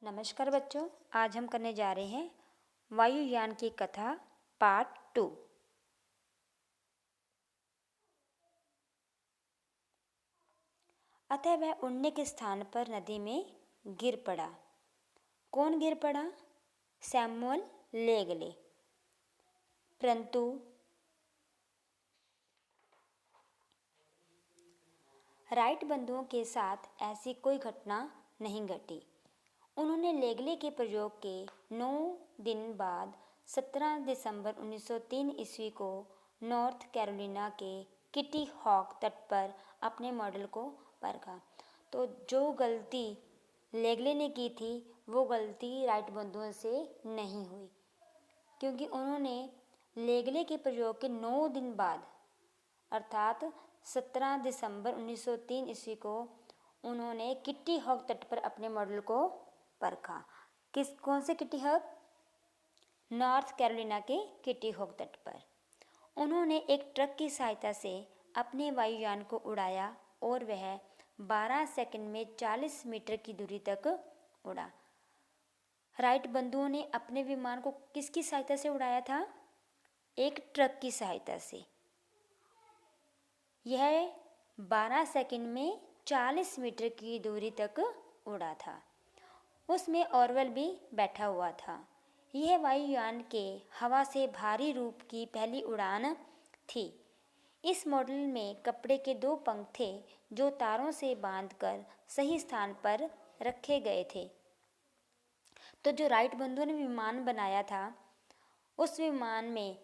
नमस्कार बच्चों, आज हम करने जा रहे हैं वायुयान की कथा पार्ट 2। अतः वह उड़ने के स्थान पर नदी में गिर पड़ा। कौन गिर पड़ा? सैमुअल लेगले। परंतु राइट बंधुओं के साथ ऐसी कोई घटना नहीं घटी। उन्होंने लेगले के प्रयोग के 9 दिन बाद 17 दिसंबर 1903 ईस्वी को नॉर्थ कैरोलिना के किटी हॉक तट पर अपने मॉडल को परखा। तो जो गलती लेगले ने की थी वो गलती राइट बंधुओं से नहीं हुई, क्योंकि उन्होंने लेगले के प्रयोग के 9 दिन बाद अर्थात 17 दिसंबर 1903 ईस्वी को उन्होंने किटी हॉक तट पर अपने मॉडल को परखा। कौन से किटी हॉक? नॉर्थ कैरोलिना के किटी हॉक तट पर उन्होंने एक ट्रक की सहायता से अपने वायुयान को उड़ाया और वह 12 सेकंड में 40 मीटर की दूरी तक उड़ा। राइट बंधुओं ने अपने विमान को किसकी सहायता से उड़ाया था? एक ट्रक की सहायता से। यह 12 सेकंड में 40 मीटर की दूरी तक उड़ा था। उसमें ऑरवेल भी बैठा हुआ था। यह वायुयान के हवा से भारी रूप की पहली उड़ान थी। इस मॉडल में कपड़े के 2 पंख थे जो तारों से बांधकर सही स्थान पर रखे गए थे। तो जो राइट बंधुओं ने विमान बनाया था उस विमान में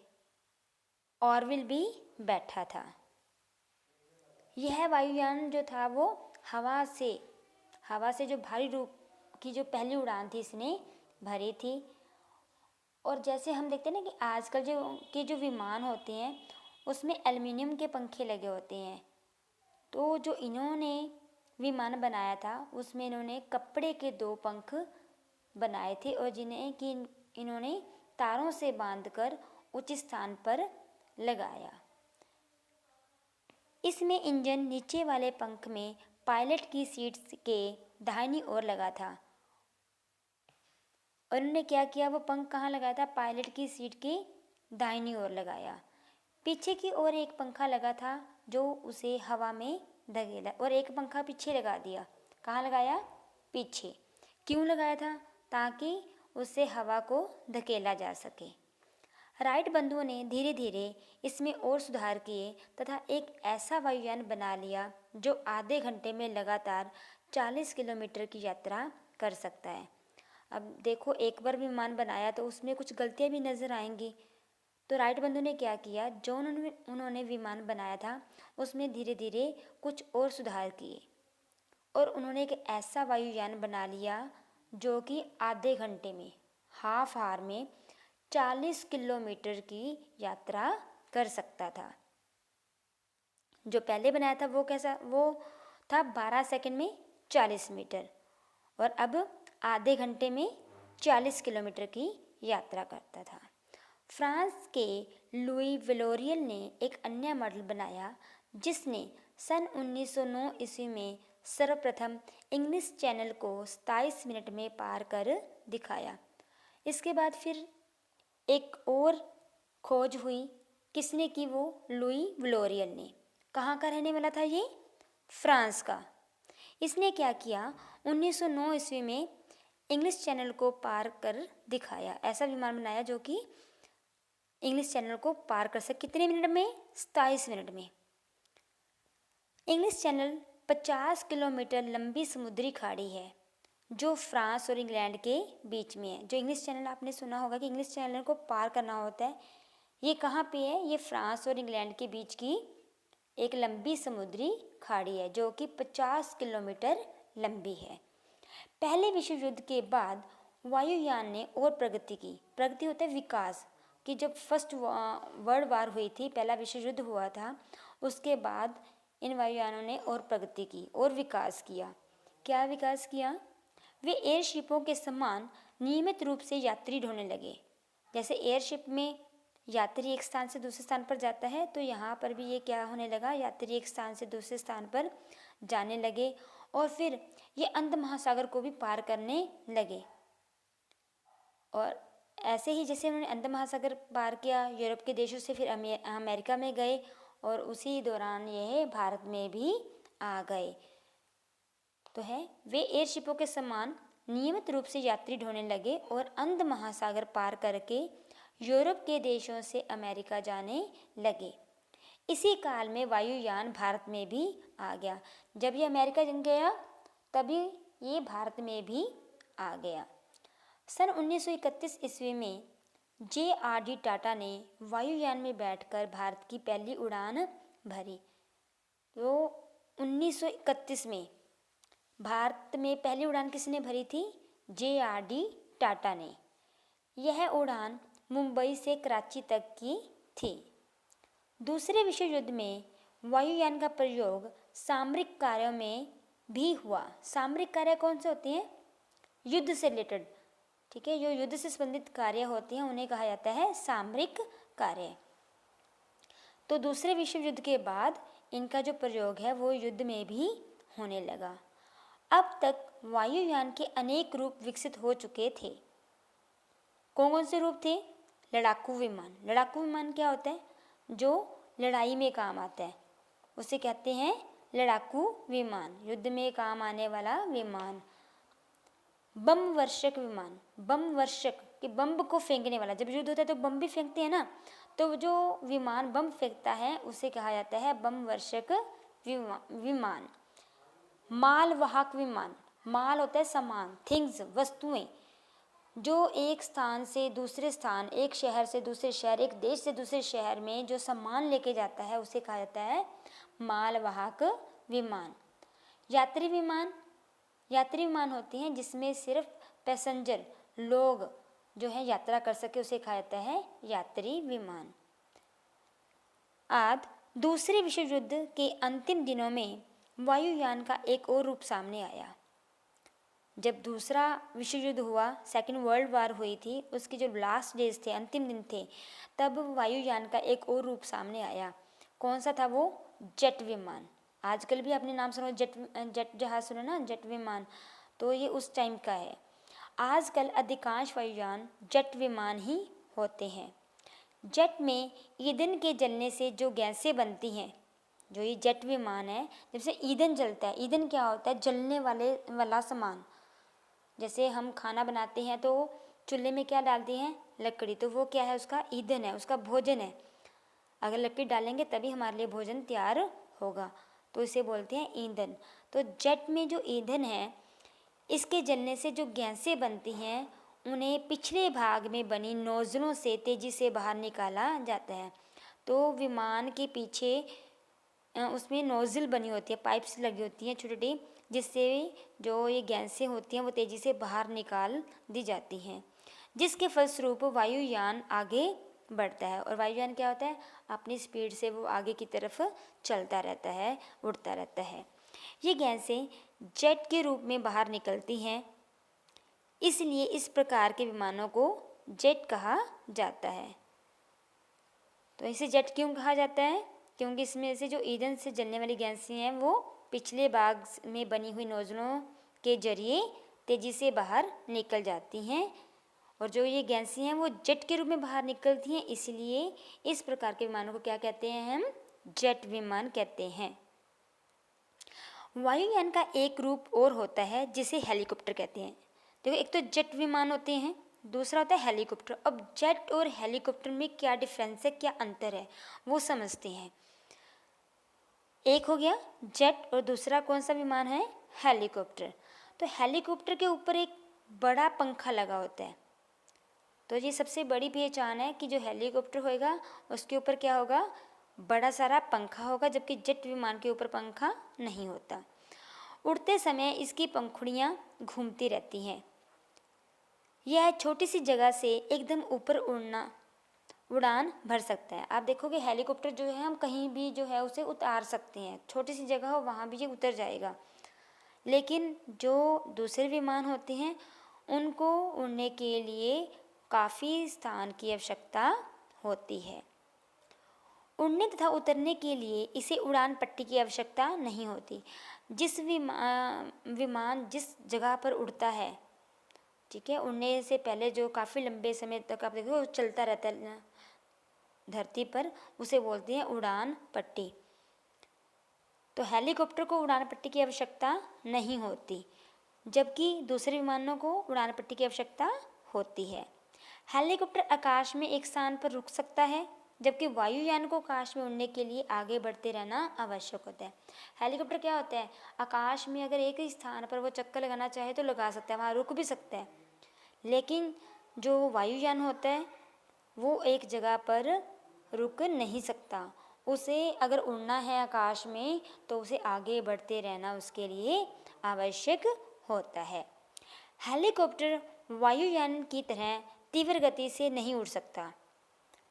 ऑरवेल भी बैठा था। यह वायुयान जो था वो हवा से जो भारी रूप की जो पहली उड़ान थी इसने भरी थी। और जैसे हम देखते हैं ना कि आजकल जो विमान होते हैं उसमें एल्युमिनियम के पंखे लगे होते हैं, तो जो इन्होंने विमान बनाया था उसमें इन्होंने कपड़े के 2 पंख बनाए थे और जिन्हें कि इन्होंने तारों से बांधकर उचित स्थान पर लगाया। इसमें इंजन नीचे वाले पंख में पायलट की सीट के दाहिनी ओर लगा था। और उन्होंने क्या किया? वो पंख कहाँ लगाया था? पायलट की सीट की दाहिनी ओर लगाया। पीछे की ओर एक पंखा लगा था जो उसे हवा में धकेला, और एक पंखा पीछे लगा दिया। कहाँ लगाया? पीछे। क्यों लगाया था? ताकि उससे हवा को धकेला जा सके। राइट बंधुओं ने धीरे धीरे इसमें और सुधार किए तथा एक ऐसा वायुयान बना लिया जो आधे घंटे में लगातार 40 किलोमीटर की यात्रा कर सकता है। अब देखो, एक बार विमान बनाया तो उसमें कुछ गलतियां भी नज़र आएंगी। तो राइट बंधु ने क्या किया? जो उन्होंने विमान बनाया था उसमें धीरे धीरे कुछ और सुधार किए और उन्होंने एक ऐसा वायुयान बना लिया जो कि आधे घंटे में, हाफ आवर में 40 किलोमीटर की यात्रा कर सकता था। जो पहले बनाया था वो कैसा? वो था 12 सेकंड में 40 मीटर, और अब आधे घंटे में 40 किलोमीटर की यात्रा करता था। फ्रांस के लुई वेलोरियल ने एक अन्य मॉडल बनाया जिसने सन 1909 ईस्वी में सर्वप्रथम इंग्लिश चैनल को 27 मिनट में पार कर दिखाया। इसके बाद फिर एक और खोज हुई। किसने की? वो लुई वेलोरियल ने। कहाँ का रहने वाला था ये? फ्रांस का। इसने क्या किया? 1909 ईस्वी में इंग्लिश चैनल को पार कर दिखाया। ऐसा विमान बनाया जो कि इंग्लिश चैनल को पार कर सके। कितने मिनट में? 27 मिनट में। इंग्लिश चैनल 50 किलोमीटर लंबी समुद्री खाड़ी है जो फ्रांस और इंग्लैंड के बीच में है। जो इंग्लिश चैनल आपने सुना होगा कि इंग्लिश चैनल को पार करना होता है, ये कहाँ पे है? ये फ्रांस और इंग्लैंड के बीच की एक लंबी समुद्री खाड़ी है जो कि 50 किलोमीटर लंबी है। पहले विश्व युद्ध के बाद वायुयान ने और प्रगति की। प्रगति होता है विकास, कि जब फर्स्ट वर्ल्ड वार हुई थी, पहला विश्व युद्ध हुआ था, उसके बाद इन वायुयानों ने और प्रगति की और विकास किया। क्या विकास किया? वे एयरशिपों के समान नियमित रूप से यात्री ढोने लगे। जैसे एयरशिप में यात्री एक स्थान से दूसरे स्थान पर जाता है, तो यहाँ पर भी ये क्या होने लगा? यात्री एक स्थान से दूसरे स्थान पर जाने लगे। और फिर ये अंध महासागर को भी पार करने लगे। और ऐसे ही जैसे उन्होंने अंध महासागर पार किया, यूरोप के देशों से फिर अमेरिका में गए और उसी दौरान यह भारत में भी आ गए। तो है वे एयरशिपों के समान नियमित रूप से यात्री ढोने लगे और अंध महासागर पार करके यूरोप के देशों से अमेरिका जाने लगे। इसी काल में वायुयान भारत में भी आ गया। जब ये अमेरिका गया तभी ये भारत में भी आ गया। सन 1931 ईस्वी में JRD टाटा ने वायुयान में बैठकर भारत की पहली उड़ान भरी। तो 1931 में भारत में पहली उड़ान किसने भरी थी? JRD टाटा ने। यह उड़ान मुंबई से कराची तक की थी। दूसरे विश्व युद्ध में वायुयान का प्रयोग सामरिक कार्यों में भी हुआ। सामरिक कार्य कौन से होते हैं? युद्ध से रिलेटेड, ठीक है, जो युद्ध से संबंधित कार्य होते हैं उन्हें कहा जाता है सामरिक कार्य। तो दूसरे विश्व युद्ध के बाद इनका जो प्रयोग है वो युद्ध में भी होने लगा। अब तक वायुयान के अनेक रूप विकसित हो चुके थे। कौन कौन से रूप थे? लड़ाकू विमान। लड़ाकू विमान क्या होता है? जो लड़ाई में काम आता है उसे कहते हैं लड़ाकू विमान, युद्ध में काम आने वाला विमान। बम वर्षक विमान। बम वर्षक कि बम को फेंकने वाला, जब युद्ध होता है तो बम भी फेंकते हैं ना, तो जो विमान बम फेंकता है उसे कहा जाता है बम वर्षक विमान। मालवाहक विमान। माल होता है सामान, थिंग्स, वस्तुएं। जो एक स्थान से दूसरे स्थान, एक शहर से दूसरे शहर, एक देश से दूसरे शहर में जो सामान लेके जाता है उसे कहा जाता है मालवाहक विमान। यात्री विमान। यात्री विमान होते हैं जिसमें सिर्फ पैसेंजर लोग जो है यात्रा कर सके उसे कहा जाता है यात्री विमान। आज दूसरे विश्व युद्ध के अंतिम दिनों में वायुयान का एक और रूप सामने आया। जब दूसरा विश्व युद्ध हुआ, सेकेंड वर्ल्ड वार हुई थी, उसके जो लास्ट डेज थे, अंतिम दिन थे, तब वायुयान का एक और रूप सामने आया। कौन सा था वो? जेट विमान। आजकल भी आपने नाम सुना, जेट जहाज सुना ना, जेट विमान, तो ये उस टाइम का है। आजकल अधिकांश वायुयान जेट विमान ही होते हैं। जेट में ईंधन के जलने से जो गैसें बनती हैं, जो ये जेट विमान है, जब से ईंधन जलता है, ईंधन क्या होता है? जलने वाला सामान। जैसे हम खाना बनाते हैं तो चूल्हे में क्या डालते हैं? लकड़ी, तो वो क्या है? उसका ईंधन है, उसका भोजन है। अगर लकड़ी डालेंगे तभी हमारे लिए भोजन तैयार होगा, तो इसे बोलते हैं ईंधन। तो जेट में जो ईंधन है, इसके जलने से जो गैसें बनती हैं उन्हें पिछले भाग में बनी नोजलों से तेज़ी से बाहर निकाला जाता है। तो विमान के पीछे उसमें नोजल बनी होती है, पाइप्स लगी होती हैं छोटी छोटी, जिससे जो ये गैसें होती हैं वो तेज़ी से बाहर निकाल दी जाती हैं, जिसके फलस्वरूप वायुयान आगे बढ़ता है। और वायुयान क्या होता है? अपनी स्पीड से वो आगे की तरफ चलता रहता है, उड़ता रहता है। ये गैसें जेट के रूप में बाहर निकलती हैं, इसलिए इस प्रकार के विमानों को जेट कहा जाता है। तो इसे जेट क्यों कहा जाता है? क्योंकि इसमें से जो ईंधन से जलने वाली गैसें हैं वो पिछले भाग में बनी हुई नोजलों के जरिए तेज़ी से बाहर निकल जाती हैं, और जो ये गैसें हैं वो जेट के रूप में बाहर निकलती हैं, इसलिए इस प्रकार के विमानों को क्या कहते हैं? हम जेट विमान कहते हैं। वायुयान का एक रूप और होता है जिसे हेलीकॉप्टर कहते हैं। देखो, एक तो जेट विमान होते हैं, दूसरा होता है हेलीकॉप्टर। अब जेट और हेलीकॉप्टर में क्या डिफरेंस है, क्या अंतर है, वो समझते हैं। एक हो गया जेट और दूसरा कौन सा विमान है? हेलीकॉप्टर। तो हेलीकॉप्टर के ऊपर एक बड़ा पंखा लगा होता है, तो ये सबसे बड़ी पहचान है कि जो हेलीकॉप्टर होएगा उसके ऊपर क्या होगा? बड़ा सारा पंखा होगा, जबकि जेट विमान के ऊपर पंखा नहीं होता। उड़ते समय इसकी पंखुड़ियाँ घूमती रहती हैं। यह छोटी सी जगह से एकदम ऊपर उड़ान भर सकता है। आप देखोगे हेलीकॉप्टर जो है हम कहीं भी जो है उसे उतार सकते हैं, छोटी सी जगह हो वहाँ भी ये उतर जाएगा। लेकिन जो दूसरे विमान होते हैं उनको उड़ने के लिए काफ़ी स्थान की आवश्यकता होती है। उड़ने तथा उतरने के लिए इसे उड़ान पट्टी की आवश्यकता नहीं होती। जिस विमान जिस जगह पर उड़ता है, ठीक है, उड़ने से पहले जो काफ़ी लंबे समय तक आप देखो चलता रहता है धरती पर, उसे बोलते हैं उड़ान पट्टी। तो हेलीकॉप्टर को उड़ान पट्टी की आवश्यकता नहीं होती, जबकि दूसरे विमानों को उड़ान पट्टी की आवश्यकता होती है। हेलीकॉप्टर आकाश में एक स्थान पर रुक सकता है, जबकि वायुयान को आकाश में उड़ने के लिए आगे बढ़ते रहना आवश्यक होता है। हेलीकॉप्टर क्या होता है, आकाश में अगर एक ही स्थान पर वो चक्कर लगाना चाहे तो लगा सकता है, वहाँ रुक भी सकता है। लेकिन जो वायुयान होता है वो एक जगह पर रुक नहीं सकता, उसे अगर उड़ना है आकाश में तो उसे आगे बढ़ते रहना उसके लिए आवश्यक होता है। हेलीकॉप्टर वायुयान की तरह तीव्र गति से नहीं उड़ सकता।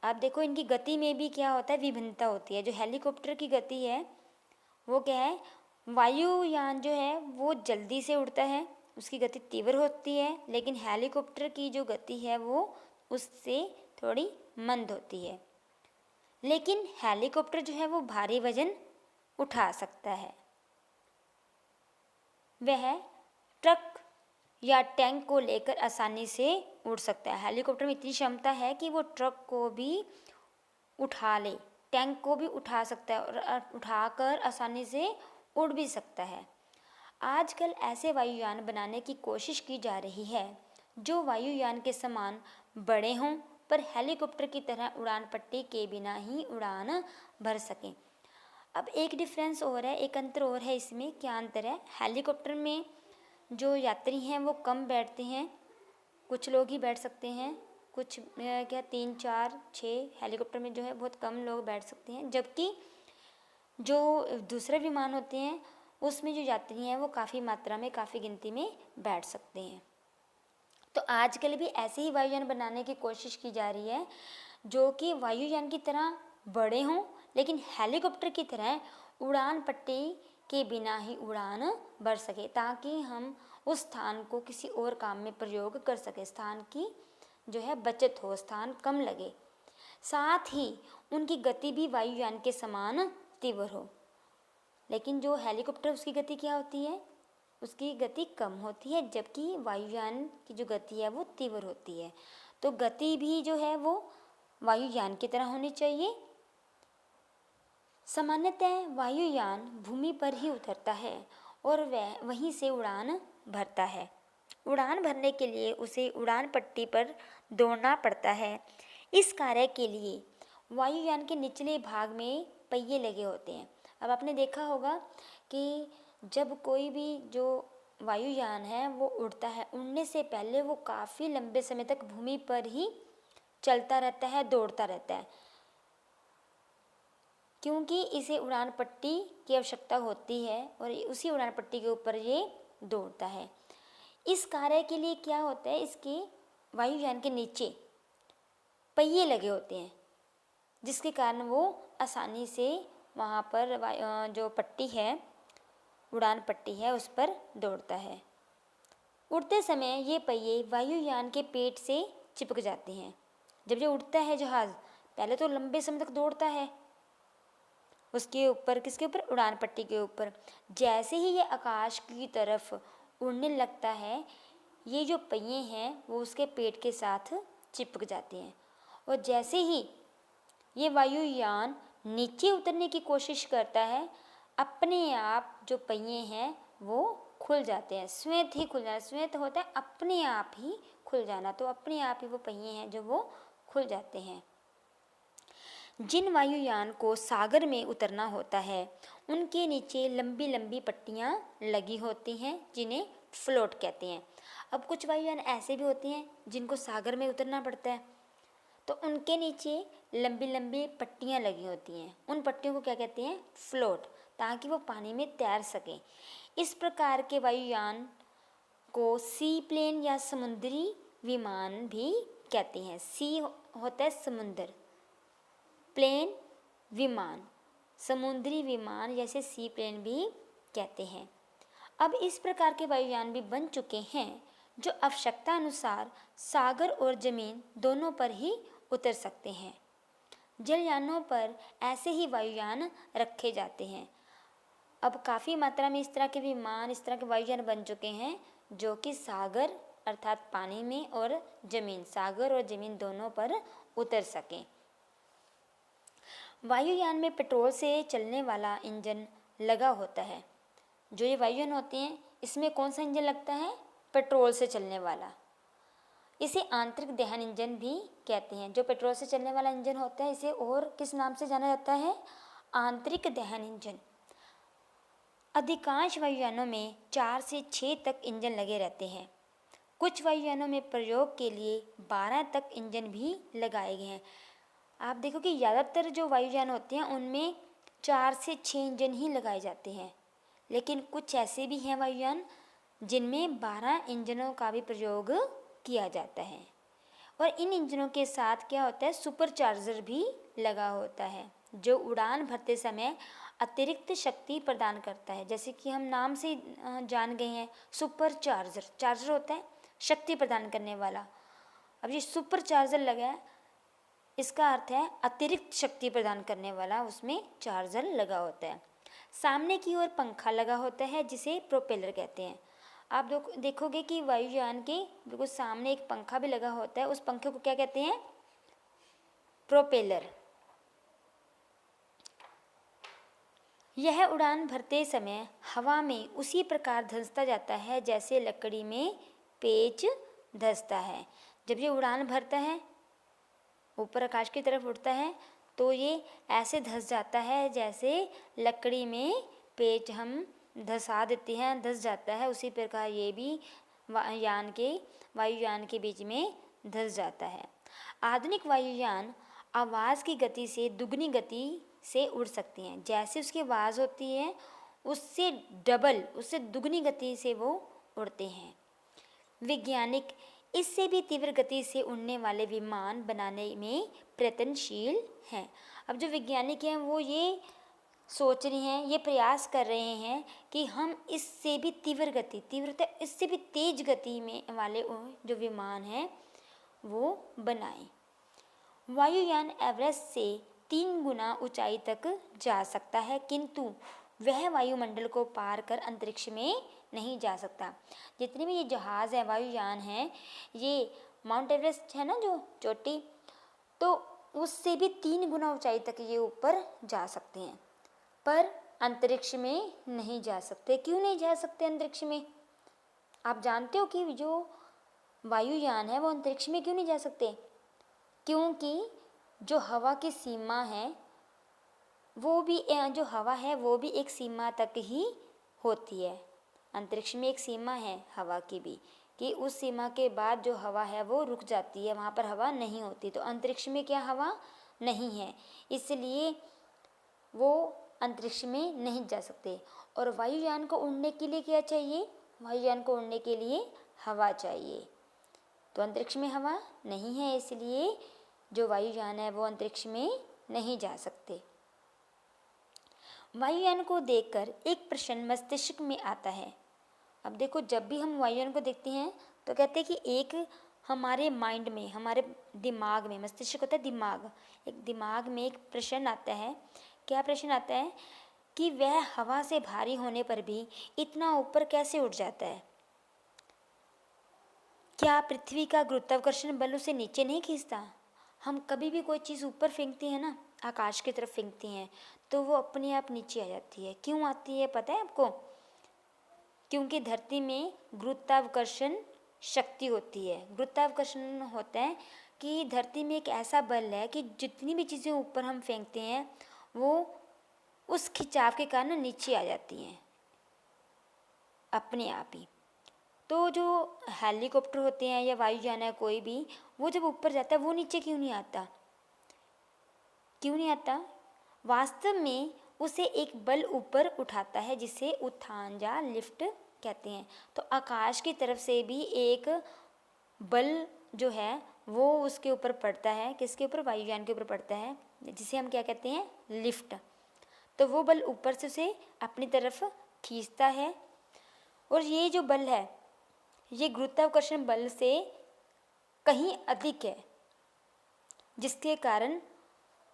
आप देखो इनकी गति में भी क्या होता है, विभिन्नता होती है। जो हेलीकॉप्टर की गति है वो क्या है, वायुयान जो है वो जल्दी से उड़ता है, उसकी गति तीव्र होती है, लेकिन हेलीकॉप्टर की जो गति है वो उससे थोड़ी मंद होती है। लेकिन हेलीकॉप्टर जो है वो भारी वजन उठा सकता है। वह ट्रक या टैंक को लेकर आसानी से उड़ सकता है। हेलीकॉप्टर में इतनी क्षमता है कि वो ट्रक को भी उठा ले, टैंक को भी उठा सकता है और उठाकर आसानी से उड़ भी सकता है। आजकल ऐसे वायुयान बनाने की कोशिश की जा रही है जो वायुयान के समान बड़े हों पर हेलीकॉप्टर की तरह उड़ान पट्टी के बिना ही उड़ान भर सकें। अब एक डिफरेंस और है, एक अंतर और है इसमें। क्या अंतर है, हेलीकॉप्टर में जो यात्री हैं वो कम बैठते हैं, कुछ लोग ही बैठ सकते हैं, कुछ क्या 3 4 6 हेलीकॉप्टर में जो है बहुत कम लोग बैठ सकते हैं, जबकि जो दूसरे विमान होते हैं उसमें जो यात्री हैं वो काफ़ी मात्रा में, काफ़ी गिनती में बैठ सकते हैं। तो आजकल भी ऐसे ही वायुयान बनाने की कोशिश की जा रही है जो कि वायुयान की तरह बड़े हों लेकिन हेलीकॉप्टर की तरह उड़ान पट्टी के बिना ही उड़ान भर सके, ताकि हम उस स्थान को किसी और काम में प्रयोग कर सके, स्थान की जो है बचत हो, स्थान कम लगे। साथ ही उनकी गति भी वायुयान के समान तीव्र हो। लेकिन जो हेलीकॉप्टर उसकी गति क्या होती है, उसकी गति कम होती है, जबकि वायुयान की जो गति है वो तीव्र होती है। तो गति भी जो है वो वायुयान की तरह होनी चाहिए। सामान्यतः वायुयान भूमि पर ही उतरता है और वह वहीं से उड़ान भरता है। उड़ान भरने के लिए उसे उड़ान पट्टी पर दौड़ना पड़ता है। इस कार्य के लिए वायुयान के निचले भाग में पहिए लगे होते हैं। अब आपने देखा होगा कि जब कोई भी जो वायुयान है वो उड़ता है, उड़ने से पहले वो काफ़ी लंबे समय तक भूमि पर ही चलता रहता है, दौड़ता रहता है, क्योंकि इसे उड़ान पट्टी की आवश्यकता होती है और उसी उड़ान पट्टी के ऊपर ये दौड़ता है। इस कार्य के लिए क्या होता है, इसके वायुयान के नीचे पहिए लगे होते हैं, जिसके कारण वो आसानी से वहाँ पर जो पट्टी है, उड़ान पट्टी है, उस पर दौड़ता है। उड़ते समय ये पहिए वायुयान के पेट से चिपक जाते हैं। जब ये उड़ता है जहाज़, पहले तो लंबे समय तक दौड़ता है उसके ऊपर, किसके ऊपर, उड़ान पट्टी के ऊपर। जैसे ही ये आकाश की तरफ उड़ने लगता है, ये जो पहिए हैं वो उसके पेट के साथ चिपक जाते हैं, और जैसे ही ये वायुयान नीचे उतरने की कोशिश करता है, अपने आप जो पहिए हैं वो खुल जाते हैं, स्वयं ही खुल जाना। स्वयं होता है अपने आप ही खुल जाना, तो अपने आप ही वो पहिए हैं जो वो खुल जाते हैं। जिन वायुयान को सागर में उतरना होता है उनके नीचे लंबी लंबी पट्टियाँ लगी होती हैं, जिन्हें फ्लोट कहते हैं। अब कुछ वायुयान ऐसे भी होते हैं जिनको सागर में उतरना पड़ता है, तो उनके नीचे लंबी लंबी पट्टियाँ लगी होती हैं। उन पट्टियों को क्या कहते हैं, फ्लोट, ताकि वो पानी में तैर सकें। इस प्रकार के वायुयान को सी प्लेन या समुद्री विमान भी कहते हैं। सी होता है समुद्र, प्लेन विमान, समुद्री विमान जैसे सी प्लेन भी कहते हैं। अब इस प्रकार के वायुयान भी बन चुके हैं जो आवश्यकता अनुसार सागर और जमीन दोनों पर ही उतर सकते हैं। जलयानों पर ऐसे ही वायुयान रखे जाते हैं। अब काफ़ी मात्रा में इस तरह के विमान, इस तरह के वायुयान बन चुके हैं जो कि सागर अर्थात पानी में और जमीन, सागर और जमीन दोनों पर उतर सकें। वायुयान में पेट्रोल से चलने वाला इंजन लगा होता है। जो ये वायुयान होते हैं इसमें कौन सा इंजन लगता है? पेट्रोल से चलने वाला। इसे आंतरिक दहन इंजन भी कहते हैं। जो पेट्रोल से चलने वाला इंजन होता है इसे और किस नाम से जाना जाता है? आंतरिक दहन इंजन। अधिकांश वायुयानों में 4 से 6 तक इंजन लगे रहते हैं। कुछ वायुयानों में प्रयोग के लिए 12 तक इंजन भी लगाए गए हैं। आप देखो कि ज़्यादातर जो वायुयान होते हैं उनमें 4 से 6 इंजन ही लगाए जाते हैं, लेकिन कुछ ऐसे भी हैं वायुयान जिनमें 12 इंजनों का भी प्रयोग किया जाता है। और इन इंजनों के साथ क्या होता है? सुपरचार्जर भी लगा होता है जो उड़ान भरते समय अतिरिक्त शक्ति प्रदान करता है। जैसे कि हम नाम से जान गए हैं, सुपरचार्जर, चार्जर होता है शक्ति प्रदान करने वाला। अब ये सुपरचार्जर लगा है, इसका अर्थ है अतिरिक्त शक्ति प्रदान करने वाला, उसमें चार्जर लगा होता है। सामने की ओर पंखा लगा होता है जिसे प्रोपेलर कहते हैं। आप देखोगे कि वायुयान के बिल्कुल सामने एक पंखा भी लगा होता है, उस पंखे को क्या कहते हैं? प्रोपेलर। यह उड़ान भरते समय हवा में उसी प्रकार धंसता जाता है जैसे लकड़ी में पेच धंसता है। जब ये उड़ान भरता है, ऊपर आकाश की तरफ उड़ता है, तो ये ऐसे धंस जाता है जैसे लकड़ी में पेच हम धंसा देते हैं, धंस जाता है। उसी प्रकार ये भी वायुयान के बीच में धंस जाता है। आधुनिक वायुयान आवाज़ की गति से दुगनी गति से उड़ सकती हैं। जैसे उसकी आवाज़ होती है उससे डबल, उससे दुगनी गति से वो उड़ते हैं। वैज्ञानिक इससे भी तीव्र गति से उड़ने वाले विमान बनाने में प्रयत्नशील हैं। अब जो वैज्ञानिक हैं वो ये सोच रहे हैं, ये प्रयास कर रहे हैं कि हम इससे भी तीव्र गति, तीव्रता इससे भी तेज गति में वाले जो विमान हैं वो बनाएं। वायुयान एवरेस्ट से 3 गुना ऊंचाई तक जा सकता है, किंतु वह वायुमंडल को पार कर अंतरिक्ष में नहीं जा सकता। जितने भी ये जहाज़ हैं, वायुयान हैं, ये माउंट एवरेस्ट है ना जो चोटी, तो उससे भी 3 गुना ऊंचाई तक ये ऊपर जा सकते हैं, पर अंतरिक्ष में नहीं जा सकते। क्यों नहीं जा सकते अंतरिक्ष में? आप जानते हो कि जो वायुयान है वो अंतरिक्ष में क्यों नहीं जा सकते? क्योंकि जो हवा की सीमा है वो भी, जो हवा है वो भी एक सीमा तक ही होती है। अंतरिक्ष में एक सीमा है हवा की भी, कि उस सीमा के बाद जो हवा है वो रुक जाती है, वहाँ पर हवा नहीं होती। तो अंतरिक्ष में क्या हवा नहीं है, इसलिए वो अंतरिक्ष में नहीं जा सकते। और वायुयान को उड़ने के लिए क्या चाहिए? वायुयान को उड़ने के लिए हवा चाहिए। तो अंतरिक्ष में हवा नहीं है, इसलिए जो वायुयान है वो अंतरिक्ष में नहीं जा सकते। वायुयान को देखकर एक प्रश्न मस्तिष्क में आता है। अब देखो, जब भी हम वायुयान को देखते हैं तो कहते हैं कि एक हमारे माइंड में, हमारे दिमाग में, मस्तिष्क होता है दिमाग, एक दिमाग में एक प्रश्न आता है। क्या प्रश्न आता है? कि वह हवा से भारी होने पर भी इतना ऊपर कैसे उड़ जाता है? क्या पृथ्वी का गुरुत्वाकर्षण बल उसे नीचे नहीं खींचता? हम कभी भी कोई चीज़ ऊपर फेंकते हैं ना, आकाश की तरफ फेंकते हैं, तो वो अपने आप नीचे आ जाती है। क्यों आती है पता है आपको? क्योंकि धरती में गुरुत्वाकर्षण शक्ति होती है। गुरुत्वाकर्षण होता है कि धरती में एक ऐसा बल है कि जितनी भी चीज़ें ऊपर हम फेंकते हैं वो उस खिंचाव के कारण नीचे आ जाती हैं अपने आप ही। तो जो हेलीकॉप्टर होते हैं या वायुयान है कोई भी, वो जब ऊपर जाता है वो नीचे क्यों नहीं आता? क्यों नहीं आता? वास्तव में उसे एक बल ऊपर उठाता है जिसे उत्थान या लिफ्ट कहते हैं। तो आकाश की तरफ से भी एक बल जो है वो उसके ऊपर पड़ता है। किसके ऊपर? वायुयान के ऊपर पड़ता है, जिसे हम क्या कहते हैं? लिफ्ट। तो वो बल ऊपर से उसे अपनी तरफ खींचता है, और ये जो बल है ये गुरुत्वाकर्षण बल से कहीं अधिक है, जिसके कारण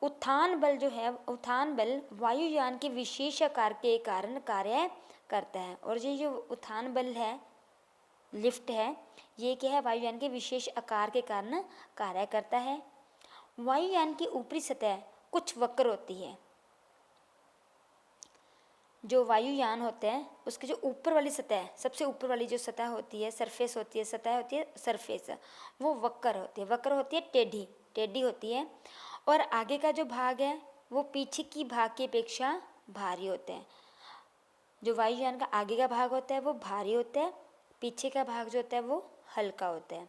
उत्थान बल जो है, उत्थान बल वायुयान के विशेष आकार के कारण कार्य करता है। और ये जो उत्थान बल है, लिफ्ट है, ये क्या है, वायुयान के विशेष आकार के कारण कार्य करता है। वायुयान की ऊपरी सतह कुछ वक्र होती है। जो वायुयान होता है उसकी जो ऊपर वाली सतह, सबसे ऊपर वाली जो सतह होती है, सरफेस होती है, सतह होती है, सरफेस, वो वक्र होती है। वक्र होती है, टेढ़ी टेढ़ी होती है। और आगे का जो भाग है वो पीछे की भाग की अपेक्षा भारी होता है। जो वायुयान का आगे का भाग होता है वो भारी होता है, पीछे का भाग जो होता है वो हल्का होता है।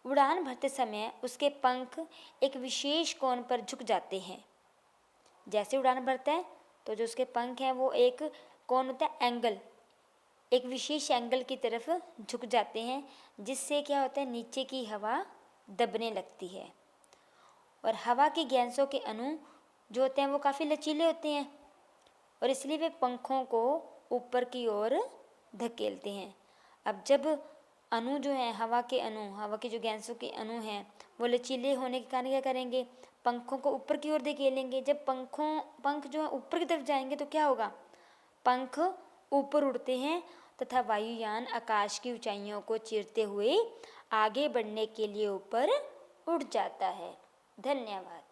उड़ान भरते समय उसके पंख एक विशेष कोण पर झुक जाते हैं। जैसे उड़ान भरता है तो जो उसके पंख हैं वो एक कोण होता है, एंगल, एक विशेष एंगल की तरफ झुक जाते हैं, जिससे क्या होता है, नीचे की हवा दबने लगती है। और हवा की गैसों के अणु जो होते हैं वो काफ़ी लचीले होते हैं और इसलिए वे पंखों को ऊपर की ओर धकेलते हैं। अब जब अणु जो है, हवा के अणु, हवा की जो गैसों के अणु हैं वो लचीले होने के कारण क्या करेंगे, पंखों को ऊपर की ओर धकेलेंगे। जब पंख जो है ऊपर की तरफ जाएंगे तो क्या होगा, पंख ऊपर उड़ते हैं तथा वायुयान आकाश की ऊंचाइयों को चीरते हुए आगे बढ़ने के लिए ऊपर उड़ जाता है। धन्यवाद।